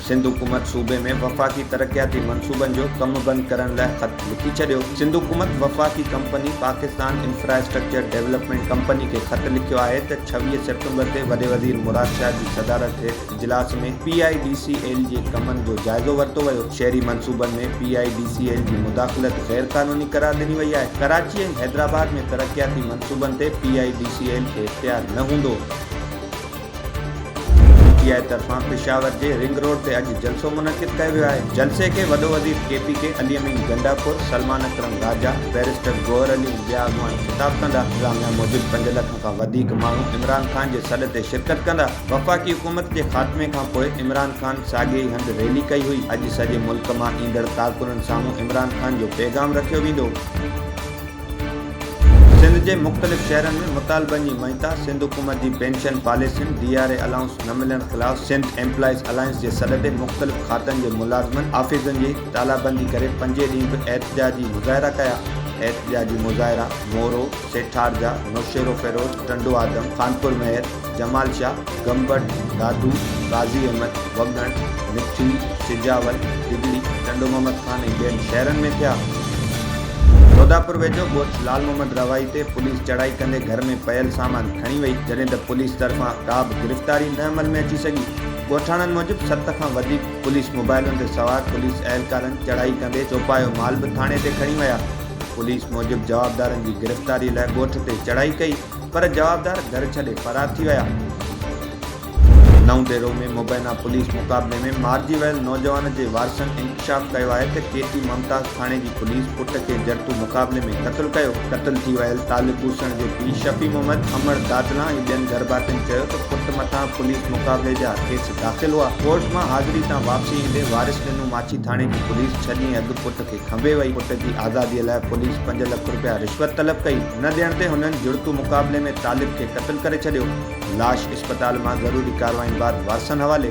सिंध हुकूमत सूबे में वफ़ाक़ी तरक़ियाती मनसूबनि जो कम बंद करण लाइ ख़त लिखी छॾियो। सिंध हुकूमत वफ़ाक़ी company Pakistan infrastructure development company खे ख़त लिखियो आहे त 26 सेप्टेम्बर ते वॾे वज़ीर मुराद शाह जी सदारत हेठि इजलास में PIDCL जे कमनि जो जाइज़ो वरितो वियो। शहरी मनसूबनि में PIDCL जी मुदाख़लत गैर क़ानूनी करार ॾिनी वई आहे। कराची ऐं हैदराबाद में तरक़ियाती मनसूबनि ते PIDCL खे इख्तियार न हूंदो। PTI तरफ़ां पेशावर जे रिंग रोड ते अॼु जलसो मुनक़िद कयो वियो आहे। जलसे खे वॾो वज़ीर KPK अली अमीन गंडापुर, सलमान अकरम राजा, बैरिस्टर गौहर अली ॿिया अॻवान ख़िताब कंदा। इंतज़ामिया मूजिबि 5 लख खां वधीक माण्हू इमरान ख़ान जे सॾ ते शिरकत कंदा। वफ़ाक़ी हुकूमत जे ख़ात्मे खां पोइ इमरान ख़ान साॻिए ई हंधि रैली कई हुई। अॼु सॼे मुल्क मां ईंदड़ कारकुननि साम्हूं इमरान ख़ान जो पैगाम रखियो वेंदो। सिंध जे मुख़्तलिफ़ शहरनि में मुतालबनि जी मइता। सिंध हुकूमत जी पेंशन पॉलिसियुनि DRA अलाउंस न मिलण ख़िलाफ़ सिंध एम्प्लॉइज़ अलायंस जे सॾ ते मुख़्तलिफ़ खातनि जे मुलाज़िमनि आफ़िसनि जी तालाबंदी करे 5 ॾींहं बि एहतिजाजी मुज़ाहिरा कया। एहतिजाजी मुज़ाहिरा मोरो, सेठारजा, नौशेरो फेरोज़, टंडो आदम, कानपुर महर, जमाल शाह, गंबड़, दादू, गाज़ी अहमद, वगण, मिठी, सिजावल, डिगड़ी, टंडो मोहम्मद खान ऐं ॿियनि शहरनि में थिया। सौदापुर वेझो ॻोठ लाल मोहम्मद रवाई ते पुलिस चढ़ाई कंदे घर में पयल सामान खणी वई, जॾहिं त पुलिस तरफ़ां का बि गिरफ़्तारी न अमल में अची सघी। ॻोठाणनि मूजिबि 7 खां वधीक पुलिस मोबाइलुनि ते सवार पुलिस अहलकारनि चढ़ाई कंदे चौपायो माल बि थाणे ते खणी विया। पुलिस मूजिबि जवाबदारनि जी गिरफ़्तारी लाइ ॻोठ ते चढ़ाई कई, पर जवाबदार घर छॾे फरार थी विया। नवदेरो में मुबैना पुलिस मुक़ाबले में मारिजी वियल नौजवान जे वारसनि इंकशाफ़ कयो आहे त KT मुमताज़ थाणे जी पुलिस पुट खे जड़तू मुक़ाबले में क़त्ल कयो। क़त्ल थी वियल तालिब भूषण जे पीउ शफ़ी मोहम्मद, अमर दादला ऐं ॿियनि घरभातियुनि चयो त पुट मथां पुलिस मुक़ाबले जा केस दाख़िल हुआ। कोर्ट मां हाज़िरी तां वापसी ईंदे वारिस ॾिनू माछी थाणे जी पुलिस 6 ॾींहं अॻु पुट खे खंभे वई। पुट जी आज़ादीअ लाइ पुलिस 5 लख रुपया रिश्वत तलब कई। न ॾियण ते हुननि जुड़तू मुक़ाबले में तालिब खे क़त्ल करे छॾियो। लाश इस्पताल मां ज़रूरी कार्रवाई बाद वारसनि हवाले।